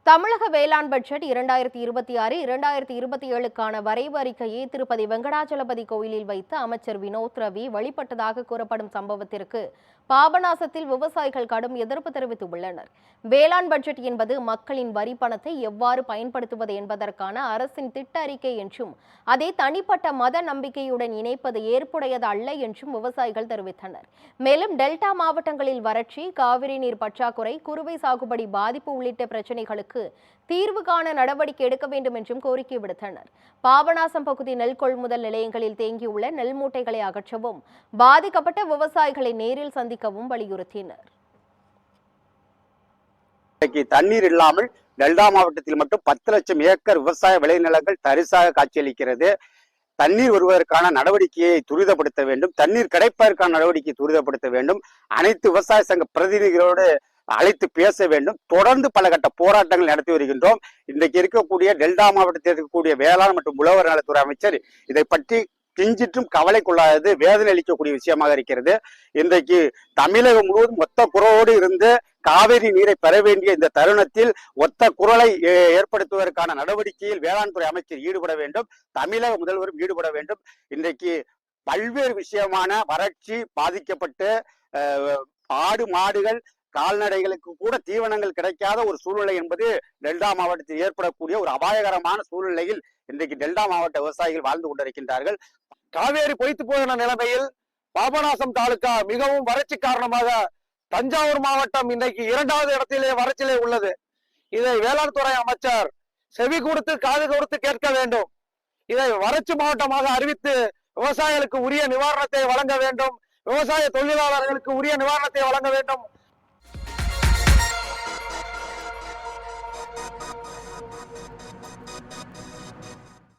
தமிழக வேளாண் பட்ஜெட் 2026-2027க்கான வரைவு அறிக்கையை திருப்பதி வெங்கடாச்சலபதி கோயிலில் வைத்து அமைச்சர் வினோத் ரவி வழிபட்டதாக கூறப்படும் சம்பவத்திற்கு பாபநாசத்தில் விவசாயிகள் கடும் எதிர்ப்பு தெரிவித்துள்ளனர். வேளாண் பட்ஜெட் என்பது மக்களின் வரி பணத்தை எவ்வாறு பயன்படுத்துவது என்பதற்கான அரசின் திட்ட அறிக்கை என்றும் அதை தனிப்பட்ட மத நம்பிக்கையுடன் இணைப்பது ஏற்புடையது அல்ல என்றும் விவசாயிகள் தெரிவித்தனர். மேலும் டெல்டா மாவட்டங்களில் வறட்சி, காவிரி நீர் பற்றாக்குறை, குறுவை சாகுபடி பாதிப்பு உள்ளிட்ட பிரச்சினைகளுக்கு தீர்வு காண நடவடிக்கை எடுக்க வேண்டும் என்றும் கோரிக்கை விடுத்தனர். பாபநாசம் பகுதி நெல் கொள்முதல் நிலையங்களில் தேங்கியுள்ள நெல் மூட்டைகளை அகற்றவும், பாதிக்கப்பட்ட விவசாயிகளை நேரில் சந்திக்கவும் வலியுறுத்தினர். தண்ணீர் இல்லாமல் டெல்டா மாவட்டத்தில் மட்டும் 10 லட்சம் ஏக்கர் விவசாய விளைநிலங்கள் தரிசாக காட்சியளிக்கிறது. தண்ணீர் வருவதற்கான நடவடிக்கையை துரிதப்படுத்த வேண்டும், தண்ணீர் கிடைப்பதற்கான நடவடிக்கையை துரிதப்படுத்த வேண்டும், அனைத்து விவசாய சங்க பிரதிநிதிகளோடு அழைத்து பேச வேண்டும். தொடர்ந்து பல கட்ட போராட்டங்கள் நடத்தி வருகின்றோம். இன்றைக்கு இருக்கக்கூடிய டெல்டா மாவட்டத்தில் இருக்கக்கூடிய வேளாண் மற்றும் உழவர் நலத்துறை அமைச்சர் இதை பற்றி கிஞ்சிற்றும் கவலை கொள்ளாதது வேதனை அளிக்கக்கூடிய விஷயமாக இருக்கிறது. இன்றைக்கு தமிழகம் முழுவதும் ஒத்த குரலோடு இருந்து காவிரி நீரை பெற வேண்டிய இந்த தருணத்தில் ஒத்த குரலை ஏற்படுத்துவதற்கான நடவடிக்கையில் வேளாண் துறை அமைச்சர் ஈடுபட வேண்டும், தமிழக முதல்வரும் ஈடுபட வேண்டும். இன்றைக்கு பல்வேறு விஷயமான வறட்சி பாதிக்கப்பட்டு ஆடு மாடுகள் கால்நடைகளுக்கு கூட தீவனங்கள் கிடைக்காத ஒரு சூழ்நிலை என்பது டெல்டா மாவட்டத்தில் ஏற்படக்கூடிய ஒரு அபாயகரமான சூழ்நிலையில் இன்றைக்கு டெல்டா மாவட்ட விவசாயிகள் வாழ்ந்து கொண்டிருக்கின்றார்கள். காவேரி பொய்த்து போன நிலைமையில் பாபநாசம் தாலுகா மிகவும் வறட்சி காரணமாக தஞ்சாவூர் மாவட்டம் இன்றைக்கு 2வது இடத்திலே வறட்சியிலே உள்ளது. இதை வேளாண் துறை அமைச்சர் செவி கொடுத்து காது கொடுத்து கேட்க வேண்டும். இதை வறட்சி மாவட்டமாக அறிவித்து விவசாயிகளுக்கு உரிய நிவாரணத்தை வழங்க வேண்டும், விவசாய தொழிலாளர்களுக்கு உரிய நிவாரணத்தை வழங்க வேண்டும்.